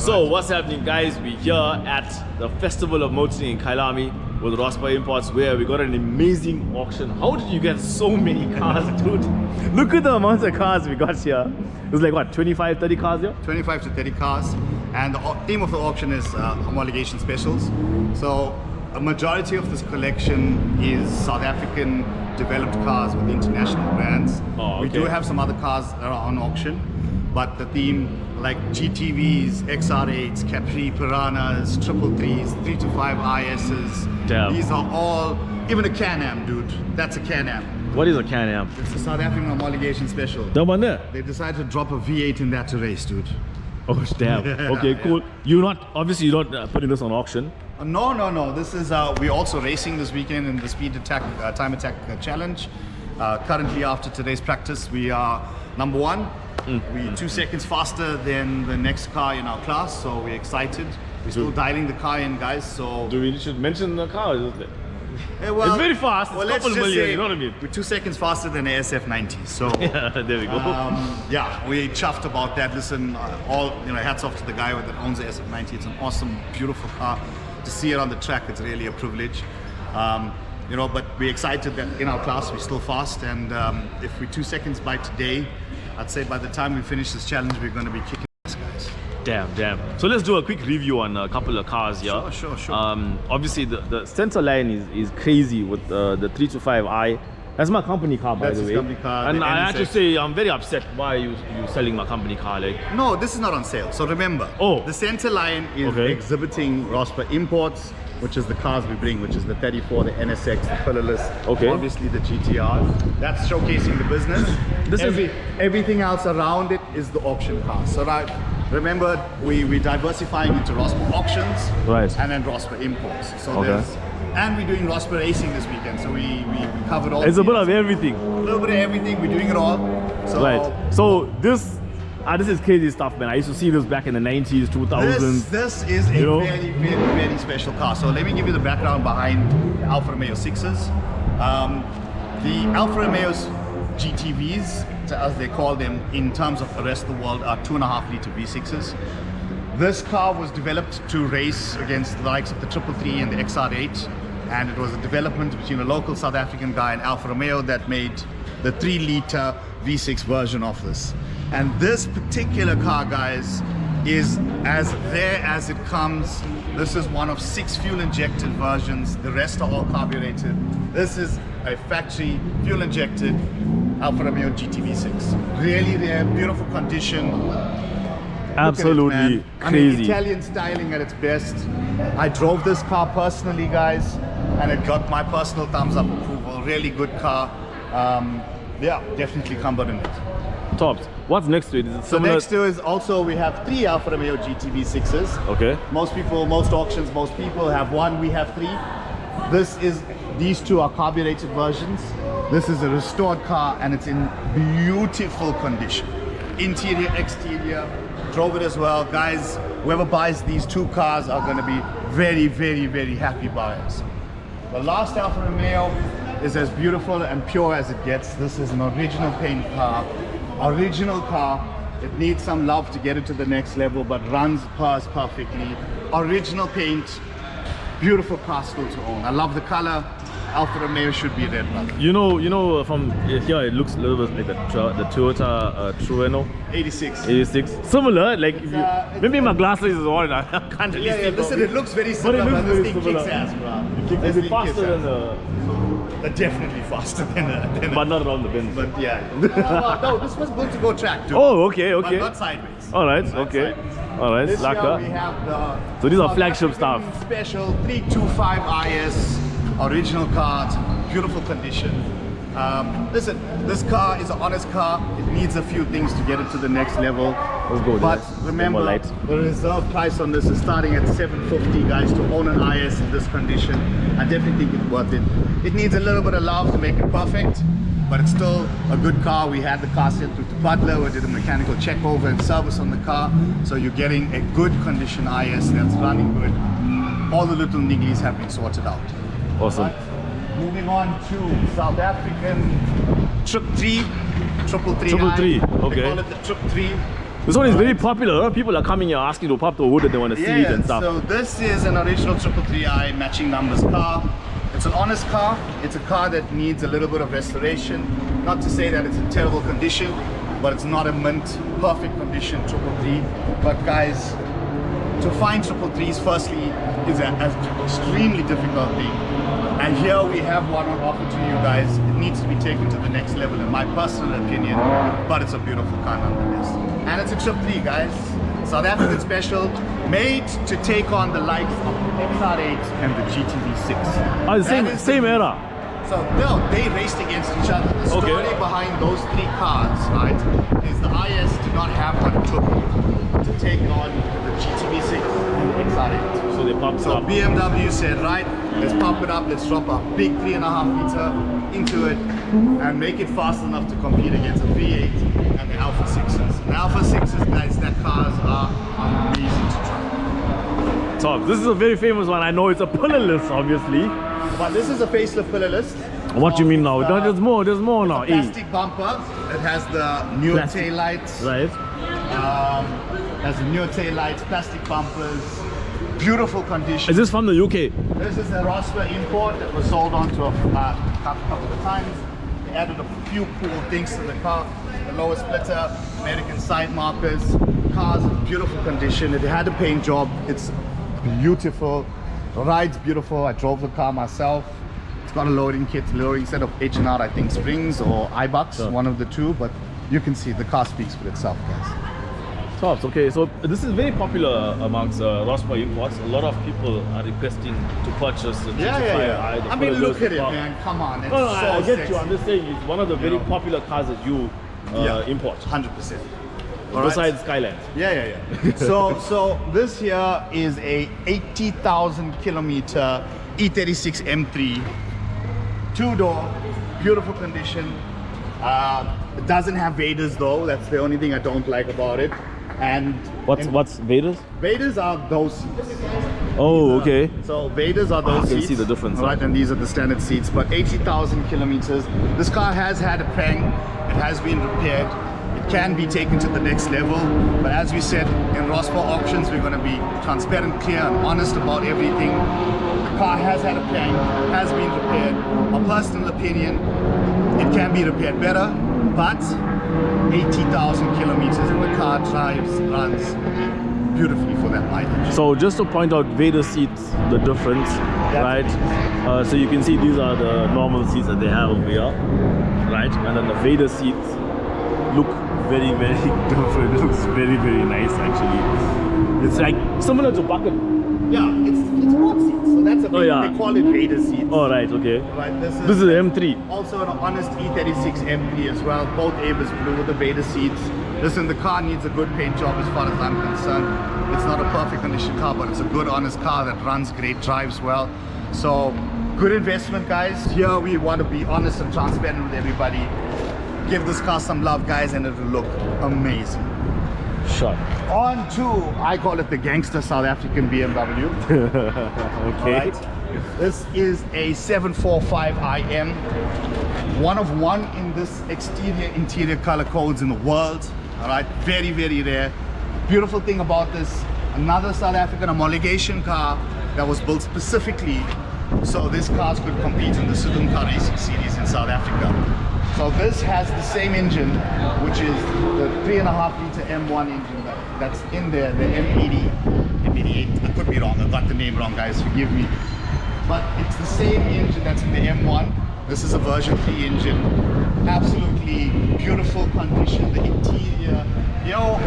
So what's happening, guys? We're here at the Festival of Motoring in Kyalami with Rospa Imports, where we got an amazing auction. How did you get so many cars, dude? Look at the amount of cars we got here. It was like what, 25, 30 cars here? 25 to 30 cars. And the theme of the auction is homologation specials. So a majority of this collection is South African developed cars with international brands. Oh, okay. We do have some other cars that are on auction, but the theme like GTVs, XR8s, Capri Piranhas, 333s, 325 ISs. Damn. These are all, even a Can-Am, dude. That's a Can-Am. What is a Can-Am? It's a South African homologation special. That one there? They decided to drop a V8 in that to race, dude. Oh damn. Okay, cool. You're not, obviously you're not putting this on auction. No. This is, we're also racing this weekend in the Speed Attack, Time Attack Challenge. Currently, after today's practice, we are number one. We're 2 seconds faster than the next car in our class, so we're excited. We're still dialing the car in, guys, so... Do we should mention the car? well, it's very fast, it's let's couple just million, say you know what I mean? We're 2 seconds faster than the SF90, so... Yeah, there we go. Yeah, we're chuffed about that. Listen, hats off to the guy that owns the SF90. It's an awesome, beautiful car. To see it on the track, it's really a privilege. But we're excited that in our class we're still fast, and if we're 2 seconds by today, I'd say by the time we finish this challenge, we're going to be kicking ass, guys. Damn. So let's do a quick review on a couple of cars here. Sure. Obviously, the center line is crazy with the 325i. That's my company car, by That's the way. his company car, And the I have to NSX. say, I'm very upset. Why are you selling my company car? Like, No, this is not on sale. So remember, the center line is exhibiting Rospa Imports, which is the cars we bring, which is the 34, the NSX, the pillarless, obviously the GTR. That's showcasing the business. Everything else around it is the auction cars. So remember, we're diversifying into Rospa auctions, and then Rospa imports. So and we're doing Rospa racing this weekend. So we covered all. It's a bit of everything. A little bit of everything. We're doing it all. So So this is crazy stuff, man. I used to see this back in the 90s, 2000s. This is a very special car. So let me give you the background behind the Alfa Romeo 6s. The Alfa Romeo's GTVs, as they call them in terms of the rest of the world, are 2.5 liter V6s. This car was developed to race against the likes of the 333 and the XR8, and it was a development between a local South African guy and Alfa Romeo that made the 3 liter V6 version of this. And this particular car, guys, is as rare as it comes. This is one of 6 fuel injected versions. The rest are all carbureted. This is a factory fuel injected Alfa Romeo GTV6. Really rare, beautiful condition. Absolutely crazy. I mean, Italian styling at its best. I drove this car personally, guys, and it got my personal thumbs up approval. Really good car. Definitely comfort in it. Tops. What's next to it? Is it So similar? next to is also we have 3 Alfa Romeo GTV6s. Okay. Most auctions, most people have 1. We have 3. These 2 are carbureted versions. This is a restored car, and it's in beautiful condition. Interior, exterior. Drove it as well, guys. Whoever buys these 2 cars are going to be very, very, very happy buyers. The last Alfa Romeo is as beautiful and pure as it gets. This is an original paint car. Original car. It needs some love to get it to the next level, but runs perfectly. Original paint. Beautiful car still to own. I love the color. Alfa Romeo should be red, brother. You know, from here it looks a little bit like the Toyota Trueno 86. Similar, like maybe my glasses is on. I can't really see. Listen, it looks very similar, but this thing kicks ass, bro. Is it faster than the? Definitely faster than the. But not around the bends. But yeah. No, this was built to go track too. Oh, okay. But not sideways. All right, okay. All right, This like year that. we have the. So these are flagship stuff. Special 325 IS. Original car, beautiful condition. Listen, this car is an honest car. It needs a few things to get it to the next level. Let's go. But remember, the reserve price on this is starting at 750, guys, to own an IS in this condition. I definitely think it's worth it. It needs a little bit of love to make it perfect, but it's still a good car. We had the car sent through to Butler. We did a mechanical check over and service on the car, so you're getting a good condition IS that's running good. All the little nigglies have been sorted out. Awesome. Right. Moving on to South African Trip 3, 333. Okay. They call it the Trip 3. This one is very popular. A lot of people are coming here asking to pop the hood and they want to see it and stuff. So this is an original 333i matching numbers car. It's an honest car. It's a car that needs a little bit of restoration. Not to say that it's in terrible condition, but it's not a mint perfect condition 333. But guys, to find 333s firstly is an extremely difficult thing. And here we have one on offer to you guys. It needs to be taken to the next level in my personal opinion, but it's a beautiful car nonetheless. And it's a 333, guys. South African special, made to take on the likes of the XR8 and the GTV6. Oh, the same era. So no, they raced against each other. The story behind those three cars, right, is the IS did not have one to take on the GTV6 and the XR8. So they popped it So up. BMW said, right, let's pump it up, let's drop a big 3.5 liter into it and make it fast enough to compete against a V8 and the Alpha 6s. The Alpha 6s, guys, that cars are amazing to try. Top. This is a very famous one. I know it's a pillarless, obviously. But this is a facelift pillarless. What do you mean now? There's more now. Plastic bumper. It has the newer tail lights. Right. Has the newer tail lights, plastic bumpers, beautiful condition. Is this from the UK? This is a Rosper import that was sold on to a couple of times. They added a few cool things to the car. The lower splitter, American side markers. Car's in beautiful condition. It had a paint job. It's beautiful. The ride's beautiful. I drove the car myself. It's got a loading kit, loading set of H&R, I think springs or iBucks, one of the two. But you can see the car speaks for itself, guys. Tops. Okay, so this is very popular amongst Rospa imports. A lot of people are requesting to purchase the Yeah. I mean, look at it, man. Come on. It's I so get sexy. you. I'm just saying it's one of the very popular cars that you import. 100%. Besides Skyland. Yeah. So this here is a 80,000 kilometer E36 M3, two-door, beautiful condition. It doesn't have Vaders though. That's the only thing I don't like about it. And what's Vaders? Vaders are those seats. Oh, okay. So Vaders are those I can seats. see the difference. Right, and these are the standard seats. But 80,000 kilometers. This car has had a pang. It has been repaired. It can be taken to the next level. But as we said, in Rospa auctions, we're going to be transparent, clear, and honest about everything. The car has had a pang, has been repaired. My personal opinion, it can be repaired better, but 80,000 kilometers and the car runs beautifully for that mileage. So just to point out Vader seats, the difference, right? So you can see these are the normal seats that they have over here, right? And then the Vader seats look very different. It looks very nice actually. It's like similar to bucket. Yeah, it's box seats. So that's a they call it Vader seats. Oh right, okay. Right, this is M3. Also an honest E36 M3 as well. Both Avis blue with the Vader seats. Listen, the car needs a good paint job as far as I'm concerned. It's not a perfect condition car, but it's a good honest car that runs great, drives well. So good investment, guys. Here we want to be honest and transparent with everybody. Give this car some love, guys, and it will look amazing. Sure. On to, I call it the gangster South African BMW. Okay. Right. This is a 745IM. One of one in this interior color codes in the world. All right, very rare. Beautiful thing about this, another South African homologation car that was built specifically so these cars could compete in the Sudum Car Racing Series in South Africa. So this has the same engine, which is the 3.5 liter M1 engine that's in there, the M88. I could be wrong, I got the name wrong, guys, forgive me. But it's the same engine that's in the M1. This is a version 3 engine. Absolutely beautiful condition, the interior. Yo,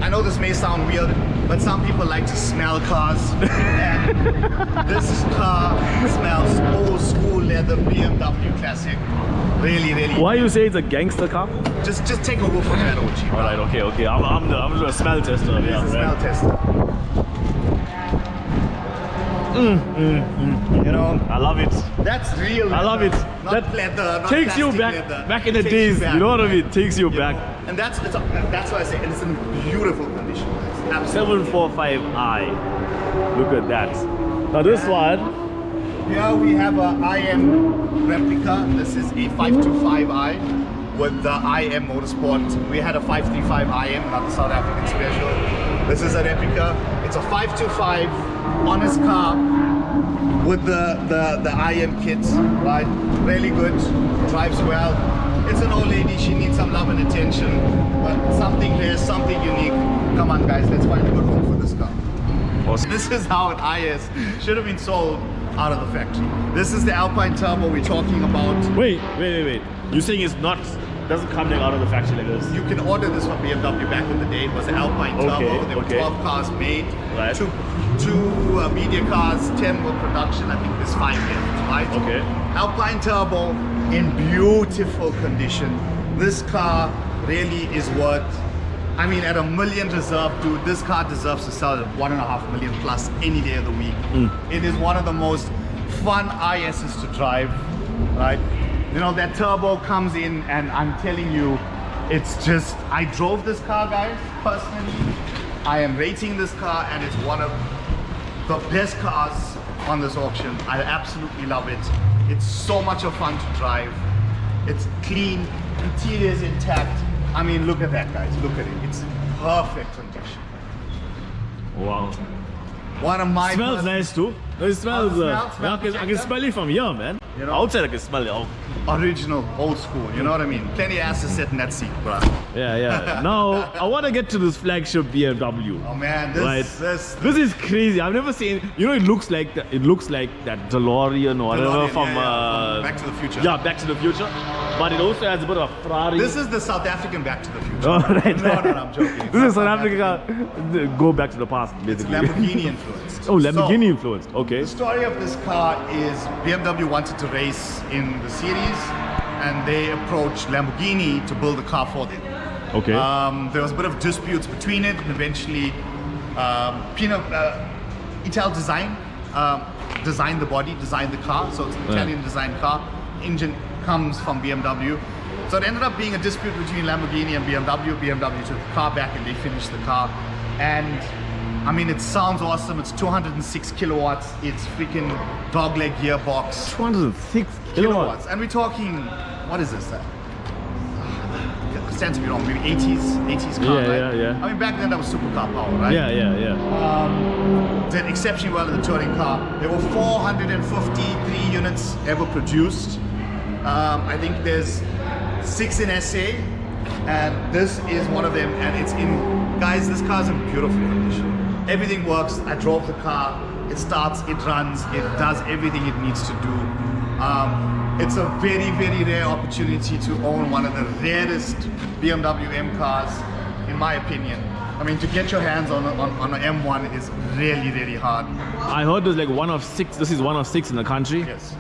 I know this may sound weird, but some people like to smell cars. And this car smells old school leather BMW classic. Really. Why you say it's a gangster car? Just take a whiff of that, OG. All right, okay. I'm the smell tester. He's a smell tester. You know, I love it. that's real leather. I love it. Not That leather, not takes you plastic back leather. back in the Takes days. back, You know what I man. mean? Takes you back. know? And that's why I say it's in beautiful condition. Absolutely. 745i. Look at that. Now this one. Here we have a IM replica. This is a 525i. with the IM Motorsport. We had a 535 IM, not the South African special. This is a replica. It's a 525 honest car with the IM kit, right? Really good, drives well. It's an old lady, she needs some love and attention, but something there, something unique. Come on guys, let's find a good home for this car. Awesome. This is how an IS should have been sold out of the factory. This is the Alpine Turbo we're talking about. Wait. You're saying it's not, doesn't come like out of the factory like this? You can order this from BMW back in the day. It was the Alpine Turbo. There were 12 cars made. Right. Two media cars, 10 were production. I think there's 5 left, right? Okay. Alpine Turbo in beautiful condition. This car really is worth, I mean, at $1 million reserve, dude, this car deserves to sell at $1.5 million plus any day of the week. It is one of the most fun ISs to drive, right? You know, that turbo comes in and I'm telling you, it's just, I drove this car, guys, personally. I am rating this car and it's one of the best cars on this auction. I absolutely love it. It's so much of fun to drive. It's clean, interior is intact. I mean, look at that, guys. Look at it. It's in perfect condition. Wow. One of my Smells nice too. It smells. Smells I can smell it from here, man. You know? Outside I can smell it. Oh. original, old school. You know what I mean? Plenty of ass to sit in that seat, bro. Yeah. Now I want to get to this flagship BMW. Oh man, this is crazy. I've never seen. You know, it looks like that DeLorean or whatever from Back to the Future. Yeah, Back to the Future. But it also has a bit of a Ferrari. This is the South African Back to the Future. Oh, right. No, I'm joking. This is South Africa. Go back to the past, basically. It's Lamborghini influenced. Oh, Lamborghini influenced. Okay. The story of this car is BMW wanted to race in the series, and they approached Lamborghini to build a car for them. Okay. There was a bit of disputes between it, and eventually, Ital Design designed the body, designed the car, so it's an Italian designed car. Engine comes from BMW. So it ended up being a dispute between Lamborghini and BMW. BMW took the car back and they finished the car. And I mean, it sounds awesome. It's 206 kilowatts. It's freaking dogleg gearbox. 206 kilowatts. And we're talking, what is this? Stand to be wrong, maybe 80s car, right? Yeah. I mean, back then that was supercar power, right? Yeah. Did exceptionally well in the touring car. There were 453 units ever produced. I think there's 6 in SA, and this is one of them. And it's in, guys, this car's in beautiful condition. Everything works. I drove the car. It starts, it runs, it does everything it needs to do. It's a very, very rare opportunity to own one of the rarest BMW M cars, in my opinion. I mean, to get your hands on an M1 is really, really hard. I heard there's like 1 of 6. This is 1 of 6 in the country. Yes.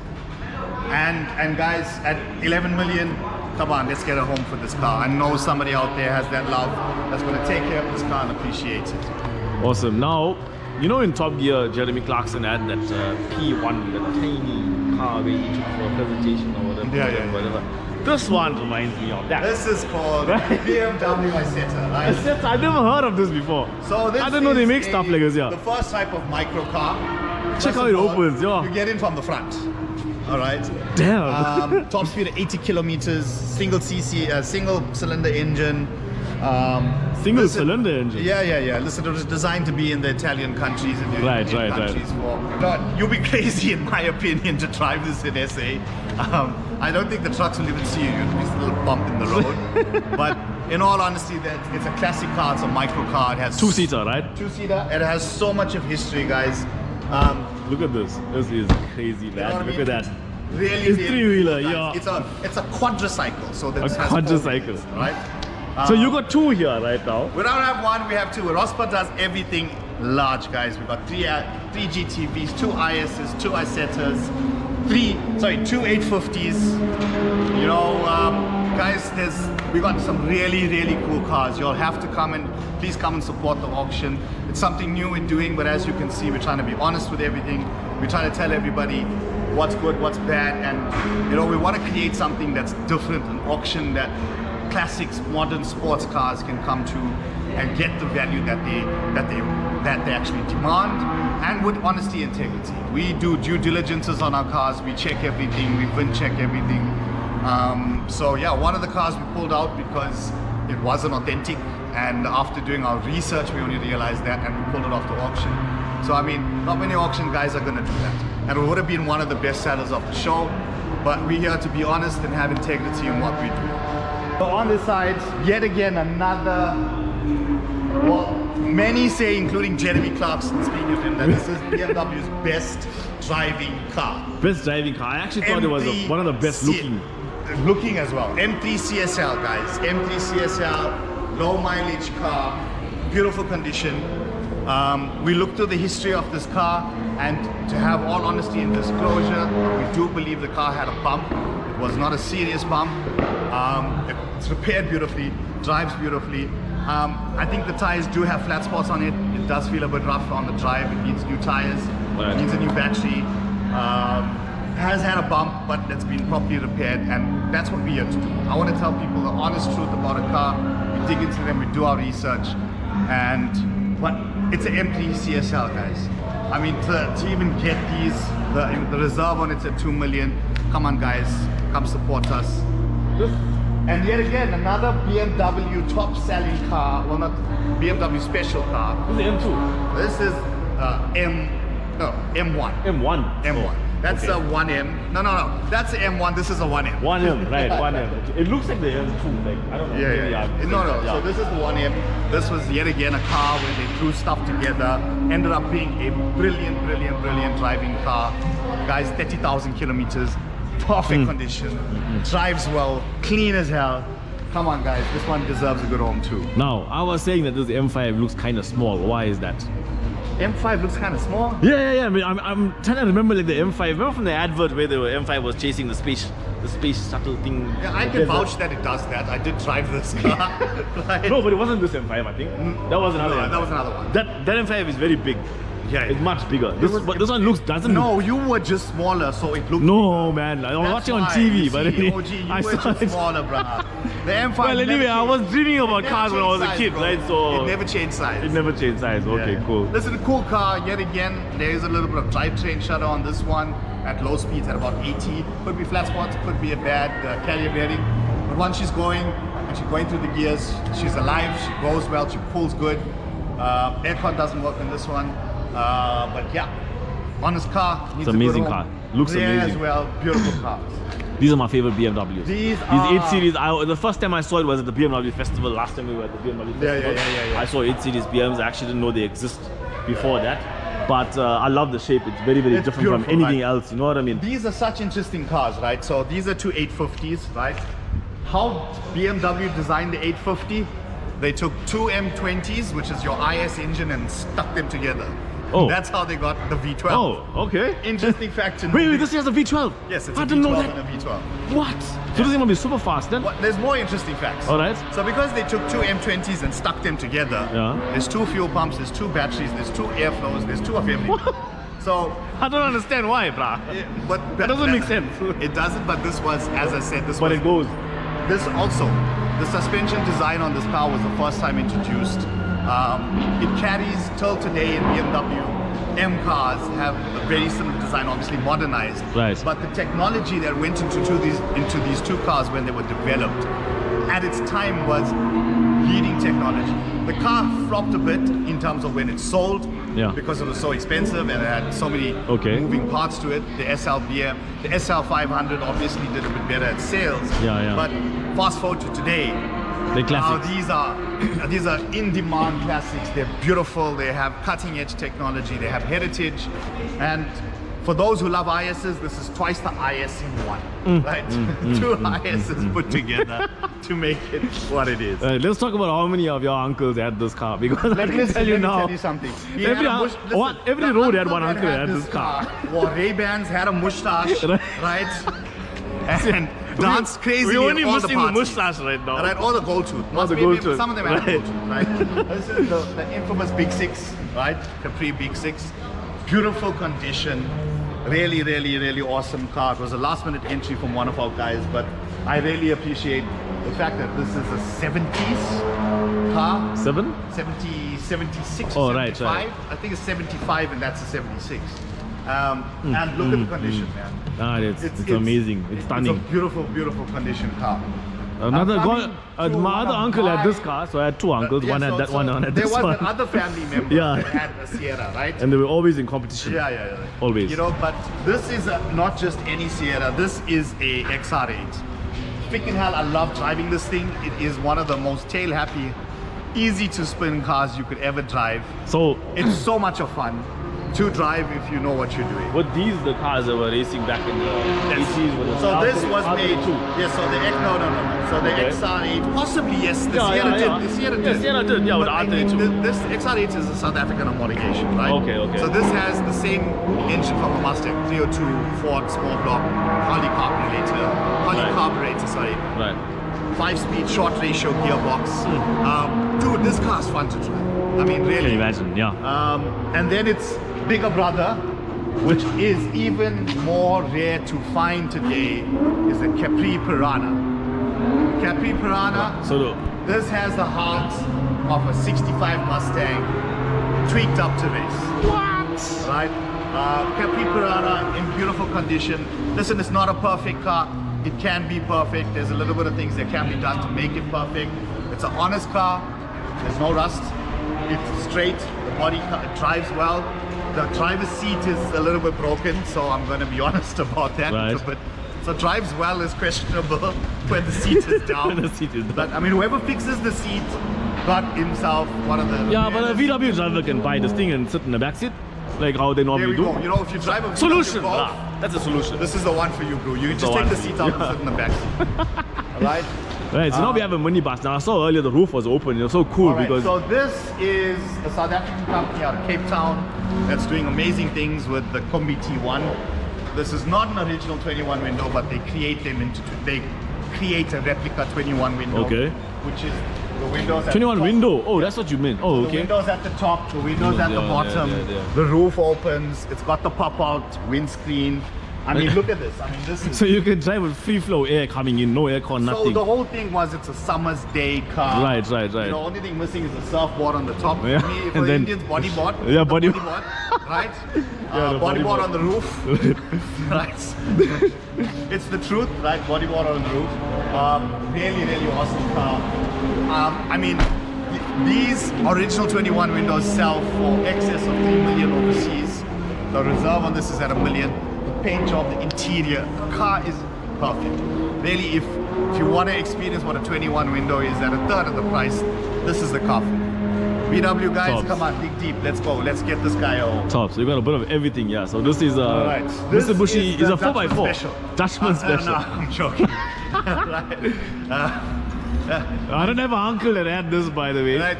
And guys, at 11 million, come on, let's get a home for this car. I know somebody out there has that love that's going to take care of this car and appreciate it. Awesome. Now, you know in Top Gear, Jeremy Clarkson had that P1, that tiny car where he took for a presentation or whatever. Yeah. Whatever. This one reminds me of that. This is called BMW Isetta, right? I've never heard of this before. So this I didn't know they make stuff like this, yeah. The first type of micro car. Check how it opens, yeah. You get in from the front. All right. Damn. Top speed at 80 kilometers, single cylinder engine. Single cylinder engine. Yeah. Listen, it was designed to be in the Italian countries and the European countries. You'll be crazy, in my opinion, to drive this in SA. I don't think the trucks will even see you. You'll be a little bump in the road. But in all honesty, it's a classic car. It's a micro car. It has 2-seater, right? 2-seater. It has so much of history, guys. Look at this. This is crazy, man. You know Look at that. Really, it's really three-wheeler, cool, yeah. It's a quadricycle. So that A quadricycle. right? So you got 2 here right now. We don't have 1, we have 2. Rospa does everything large, guys. We've got 3 GTVs, 2 ISs, 2 Isettas, 2 850s. You know, guys, we got some really, really cool cars. You'll have to please come and support the auction. It's something new we're doing, but as you can see, we're trying to be honest with everything. We're trying to tell everybody what's good, what's bad, and you know, we want to create something that's different, an auction that classics, modern sports cars can come to and get the value that they actually demand, and with honesty and integrity. We do due diligences on our cars. We check everything. We VIN check everything. So yeah, one of the cars we pulled out because it wasn't authentic, and after doing our research we only realized that, and we pulled it off the auction. So I mean, not many auction guys are going to do that, and it would have been one of the best sellers of the show, but we're here to be honest and have integrity in what we do. So on this side, yet again another, well, many say, including Jeremy Clarkson, speaking of him, that this is BMW's best driving car. Best driving car. I actually thought it was one of the best looking. Looking as well. M3 CSL, guys. M3 CSL, low mileage car, beautiful condition. We looked through the history of this car, and to have all honesty and disclosure, we do believe the car had a bump. It was not a serious bump. It's repaired beautifully, drives beautifully. I think the tires do have flat spots on it. It does feel a bit rough on the drive. It needs new tires, it needs a new battery. Has had a bump, but it's been properly repaired, and that's what we're here to do. I want to tell people the honest truth about a car. We dig into them, we do our research, but it's an M3 CSL, guys. I mean, to even get these, the reserve on it's at 2 million. Come on, guys, come support us. And yet again, another BMW top-selling car. Well, not BMW special car. This is M2. This is M1. M1. M1. That's a 1M. No. That's an M1. This is a 1M. 1M, right? 1M. It looks like the M2. Like I don't know. Yeah. No. So this is the 1M. This was yet again a car where they threw stuff together. Ended up being a brilliant driving car. Guys, 30,000 kilometers. Perfect condition. Drives well. Clean as hell. Come on, guys. This one deserves a good home too. Now, I was saying that this M5 looks kind of small. Why is that? M5 looks kind of small. Yeah. I mean, I'm trying to remember like the M5. Remember from the advert where the M5 was chasing the space shuttle thing. Yeah, I can vouch that it does that. I did drive this car. Right? No, but it wasn't this M5. I think that was another. That was another one. That M5 is very big. Yeah, it's much bigger. This one doesn't. No, you were just smaller, so it looked. No, bigger. Man, I was watching on TV, but OG, you were just smaller, bruh. The M5. Well, anyway, I was dreaming about cars when I was a kid, bro. Right? So it never changed size. It never changed size. Okay, cool. Listen, cool car. Yet again, there is a little bit of drivetrain shudder on this one at low speeds at about 80. Could be flat spots, could be a bad carrier bearing. But once she's going and she's going through the gears, she's alive. She goes well. She pulls good. Aircon doesn't work on this one. But yeah, honest car. It's an amazing car. Looks amazing as well. Beautiful cars. These are my favorite BMWs. These 8 Series. The first time I saw it was at the BMW Festival. Last time we were at the BMW Festival. Yeah. I saw 8 Series BMs. I actually didn't know they exist before that. But I love the shape. It's very different from anything else. You know what I mean? These are such interesting cars, right? So these are two 850s, right? How BMW designed the 850? They took two M20s, which is your IS engine, and stuck them together. Oh. That's how they got the V12. Oh, okay. Interesting fact to know. Wait, this has a V12? Yes, it's a V12 and a V12. What? So this is going to be super fast then? There's more interesting facts. All right. So because they took two M20s and stuck them together, there's two fuel pumps, there's two batteries, there's two airflows, there's two of everything. So I don't understand why, brah. But that doesn't make sense. It doesn't, but this was, as I said, this but was... it goes. This also, the suspension design on this car was the first time introduced. It carries till today in BMW. M cars have a very similar design, obviously modernized. Right. But the technology that went into these two cars when they were developed, at its time was leading technology. The car flopped a bit in terms of when it sold, because it was so expensive and it had so many moving parts to it. The SLBM, the SL500 obviously did a bit better at sales. But fast forward to today, they're classics. These are in-demand classics. They're beautiful. They have cutting-edge technology. They have heritage. And for those who love ISs, this is twice the IS in one, right? Two ISs put together to make it what it is. Let's talk about how many of your uncles had this car, because let me tell you something. Every road had one uncle that had this car. Wore Ray-Bans, had a mustache, right? And dance crazy. We're only all missing the mustache right now. Right, or the gold tooth. Or the gold tooth. Some of them have gold tooth, right? This is the infamous Big Six, right? Capri Big Six. Beautiful condition. Really awesome car. It was a last minute entry from one of our guys, but I really appreciate the fact that this is a 70s car. 76 or 75. I think it's 75 and that's a 76. And look at the condition, man. Ah, it's amazing. It's stunning. It's a beautiful, beautiful condition car. Another Coming guy, to my one other of uncle had my- this car, so I had two uncles. Yeah, one had so- that one, so one had there this was one. another family member Yeah. that had a Sierra, right? And they were always in competition. Yeah. Always. You know, but this is not just any Sierra. This is a XR8. Freaking hell, I love driving this thing. It is one of the most tail happy, easy to spin cars you could ever drive. So, It's so much of fun to drive if you know what you're doing. were these the cars that were racing back in the 80s? With the So this was R32? made. Yes. So the no. So the Okay. XR8, possibly yes. The Yeah, Sierra yeah, did. yeah. The Sierra Yeah, did. Sierra did, yeah, with But I mean, R32. this XR8 is a South African homologation, right? Okay. So this has the same engine from a Mustang 302 Ford small block polycarbonator. Sorry. Right. 5-speed short ratio gearbox. Dude, this car's fun to drive. I mean, Can really. you imagine? Yeah. And then its bigger brother, which is even more rare to find today, is the Capri Piranha. Capri Piranha, So, this has the heart of a 65 Mustang tweaked up to race. what? Right? Capri Piranha in beautiful condition. Listen, it's not a perfect car. It can be perfect. There's a little bit of things that can be done to make it perfect. It's an honest car. There's no rust. It's straight. The body it drives well. The driver's seat is a little bit broken, so I'm going to be honest about that. Right. So drives well is questionable when the seat is down. The seat is down. But I mean, whoever fixes the seat got himself one of the. Yeah, but a VW driver can buy this thing and sit in the back seat, like how they There normally we do. go. You know, if you drive a VW Solution. Golf, That's a solution. this is the one for you, bro. You can just the take one the for seat you. out and sit in the back seat. Alright? Right, so now we have a minibus. Now I saw earlier the roof was open. It was so cool Alright, because so this is a South African company out of Cape Town that's doing amazing things with the Kombi T1. This is not an original 21 window, but they create them into, they create a replica 21 window. Okay. Which is the windows at 21 the top. window. Oh, that's what you meant. Oh, The okay. windows at the top, the windows at the Yeah, bottom, yeah. the roof opens, it's got the pop-out windscreen. I mean, look at this. I mean, this is... So you can drive with free flow air coming in, no aircon, So nothing. the whole thing was it's a summer's day car. Right. You know, only thing missing is the surfboard on the top. Yeah, For me, for and the then- Indians, bodyboard. Yeah, body- right? the Bodyboard bodyboard. on the roof. right? It's the truth, right? Bodyboard on the roof. Really, really awesome car. I mean, these original 21 windows sell for excess of 3 million overseas. The reserve on this is at $1 million. The paint job, the interior, the car is perfect. Really, if you want to experience what a 21 window is at a third of the price, this is the car for you. VW guys, Tops. come on, dig deep. Let's go. Let's get this guy home. Top. So you got a bit of everything, yeah. So this is Alright, this Mitsubishi is the a 4x4. Dutchman special. Dutchman special. No, I'm joking. right. I don't have an uncle that had this, by the way. Like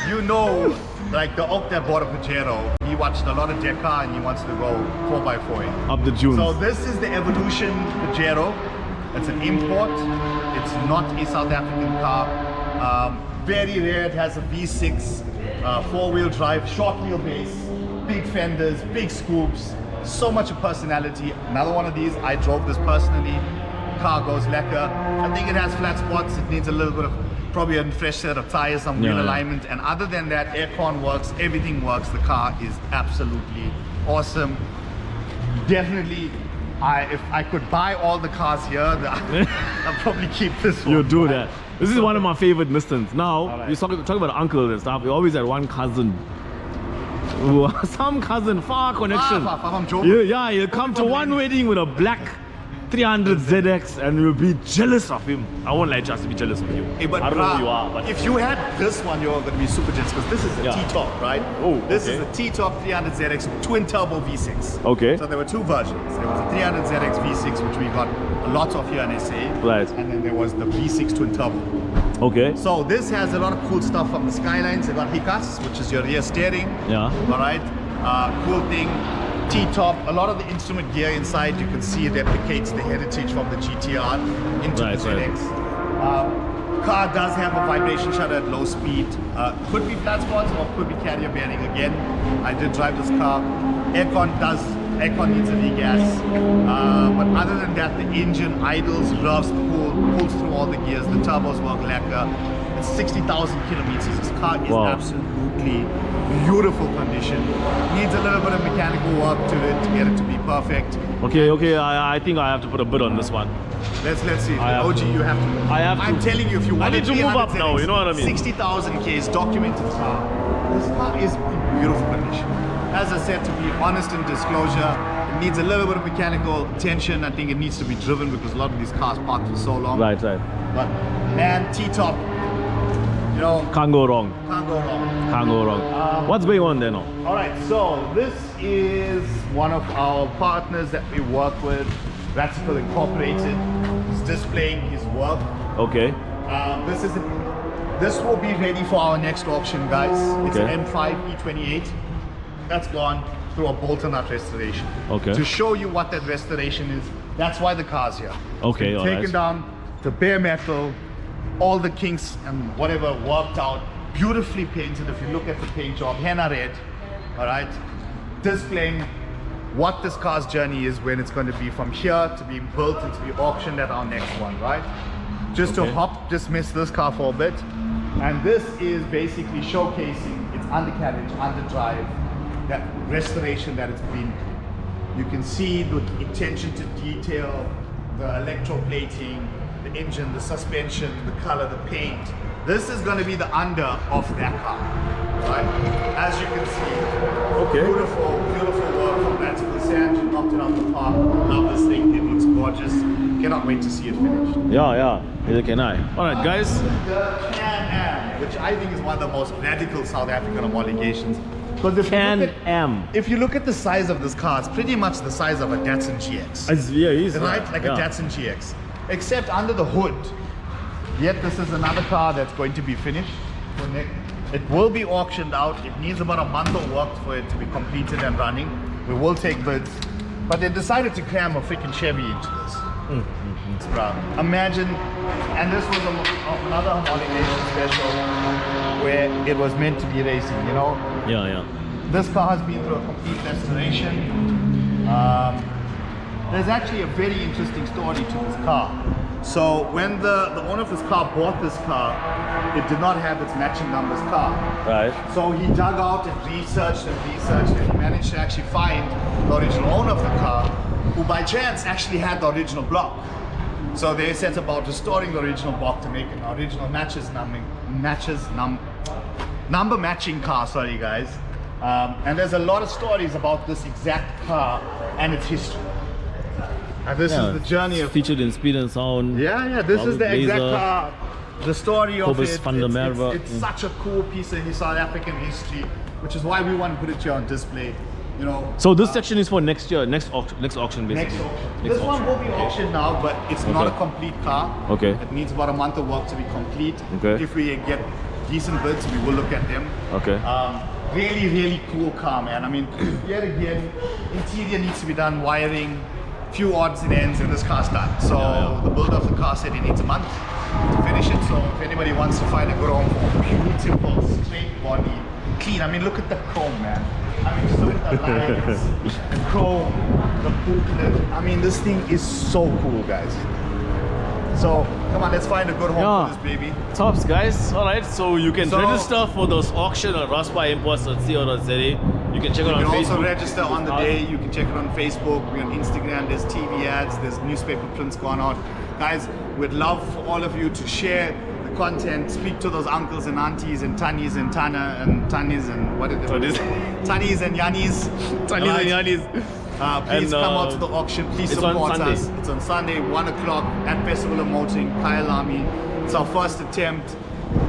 you know, like the oak that bought a Pajero, he watched a lot of Dakar and he wants to go 4x4. Up the dunes. So this is the Evolution Pajero. It's an import. It's not a South African car. Very rare. It has a V6, four-wheel drive, short wheelbase, big fenders, big scoops, so much of personality. Another one of these, I drove this personally. Car goes lekker. I think it has flat spots. It needs a little bit of probably a fresh set of tires, some wheel Yeah. alignment, and other than that, aircon works, everything works. The car is absolutely awesome. Definitely, if I could buy all the cars here, I'll probably keep this one. You do that. This is one of my favorite Nistons. Now, Alright. you talk about uncles and stuff. We always had one cousin. Some cousin, far connection. Far, I'm joking. Yeah, he'll come to one wedding with a black 300 ZX and you'll be jealous of him. I won't lie, just to be jealous of you. Hey, but I don't know bruh, who you are, but if you had this one, you're going to be super jealous because this is the Yeah. T-top, right? Oh, This okay. is the T-top 300 ZX twin turbo V6. Okay. So there were two versions. There was a 300 ZX V6, which we got a lot of here in SA. Right. And then there was the V6 twin turbo. okay. So this has a lot of cool stuff from the Skylines. They got Hikas, which is your rear steering. Yeah. All right. Cool thing. T-top. A lot of the instrument gear inside, you can see it replicates the heritage from the GTR into Right, the right. ZX. Car does have a vibration shutter at low speed. Could be flat spots or could be carrier bearing again. I did drive this car. Aircon needs a regas. But other than that, the engine idles, revs, pulls through all the gears. The turbos work lekker. It's 60,000 kilometers. This car is Wow. absolute absolutely beautiful condition. Needs a little bit of mechanical work to it to get it to be perfect. Okay, I think I have to put a bid on this one. Let's see. I have OG, to. you have to. I have to. I'm telling you, if you I want need to move up 300 now, you know what I mean? 60,000 Ks documented car. This car is in beautiful condition. As I said, to be honest and disclosure, it needs a little bit of mechanical attention. I think it needs to be driven because a lot of these cars parked for so long. Right. But man, T-top, you know, Can't go wrong. can't go wrong. Can't go wrong. What's going on there now? All right, so this is one of our partners that we work with, Radical Incorporated. He's displaying his work. Okay. This will be ready for our next auction, guys. It's Okay. an M5 E28 that's gone through a bolt and nut restoration. Okay. To show you what that restoration is, that's why the car's here. Okay, It's all taken right. down to bare metal, all the kinks and whatever worked out, beautifully painted. If you look at the paint job, henna red, all right, displaying what this car's journey is when it's going to be from here to being built and to be auctioned at our next one, right? Just Okay. to dismiss this car for a bit. And this is basically showcasing its undercarriage, underdrive, that restoration that it's been. You can see the attention to detail, the electroplating, the engine, the suspension, the color, the paint. This is going to be the under of that car, right? As you can see, Okay. beautiful work from Radical Sand. You knocked it out the park. Love this thing. It looks gorgeous. Cannot wait to see it finished. Yeah. Neither can I. All right, guys. The Can-Am, which I think is one of the most radical South African homologations. Because if you look at the size of this car, it's pretty much the size of a Datsun GX. Yeah, he's Right? Like a Datsun GX. Except under the hood. Yet this is another car that's going to be finished. It will be auctioned out. It needs about a month of work for it to be completed and running. We will take bids. But they decided to cram a freaking Chevy into this. It's proud. Imagine, and this was another homologation special where it was meant to be racing, you know? Yeah. This car has been through a complete restoration. There's actually a very interesting story to this car. So when the owner of this car bought this car, it did not have its matching numbers car. Right. So he dug out and researched and he managed to actually find the original owner of the car, who by chance actually had the original block. So they set about restoring the original block to make an original number matching car, sorry guys. And there's a lot of stories about this exact car and its history. And this is the journey of featured in Speed and Sound. Yeah, this is the exact Blazer. car. The story of Cobus it. van der Merwe. It's such a cool piece of South African history, which is why we want to put it here on display. You know. So this section is for next year, next auction basically. Next auction. This one will be auctioned now, but it's not a complete car. Okay. It needs about a month of work to be complete. Okay. If we get decent bids, we will look at them. Okay. Really cool car, man. I mean, yet again, interior needs to be done, wiring, few odds and ends, and this car's done. So the builder of the car said he needs a month to finish it. So if anybody wants to find a good home for beautiful, straight body, clean. I mean, look at the chrome, man. I mean, just look at the lines, the chrome, the booklet. I mean, this thing is so cool, guys. So come on, let's find a good home for this baby. Tops, guys. All right, so you can register for those auction at raspaimports.co.za. You can check it on Facebook. You can also register on the day. You can check it on Facebook. We're on Instagram. There's TV ads. There's newspaper prints going out. Guys, we'd love for all of you to share the content. Speak to those uncles and aunties and tannies and tana and tannies and what is it? Tannies and yannies. Tannies and yannies. Please come out to the auction. Please support us. It's on Sunday, 1 o'clock at Festival of Motoring, Kyalami. It's our first attempt.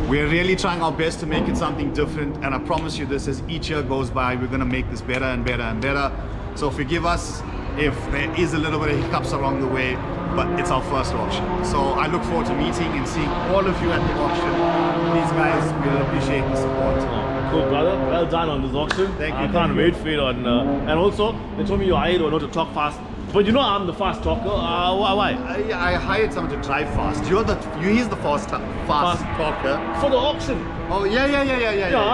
We're really trying our best to make it something different, and I promise you this, as each year goes by, we're going to make this better and better and better. So forgive us if there is a little bit of hiccups along the way, but it's our first auction. So I look forward to meeting and seeing all of you at the auction. Please guys, we'll appreciate the support. Cool, brother. Well done on this auction. Thank you. I can't wait for it on. And also, they told me you hired or not to talk fast. But you know I'm the fast talker. Why? I hired someone to drive fast. He's the fast talker. For the auction. Oh yeah. Now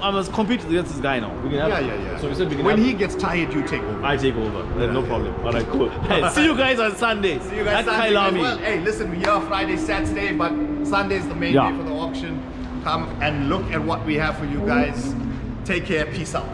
I must compete against this guy now. We can have, Yeah. So we said we can when have, he gets tired, you take over. I take over. There's no problem. Alright, cool. Hey, see you guys on Sunday. See you guys at Sunday. Kyalami. Well, hey, listen, we're here Friday, Saturday, but Sunday is the main day for the auction. come and look at what we have for you guys. Take care. Peace out.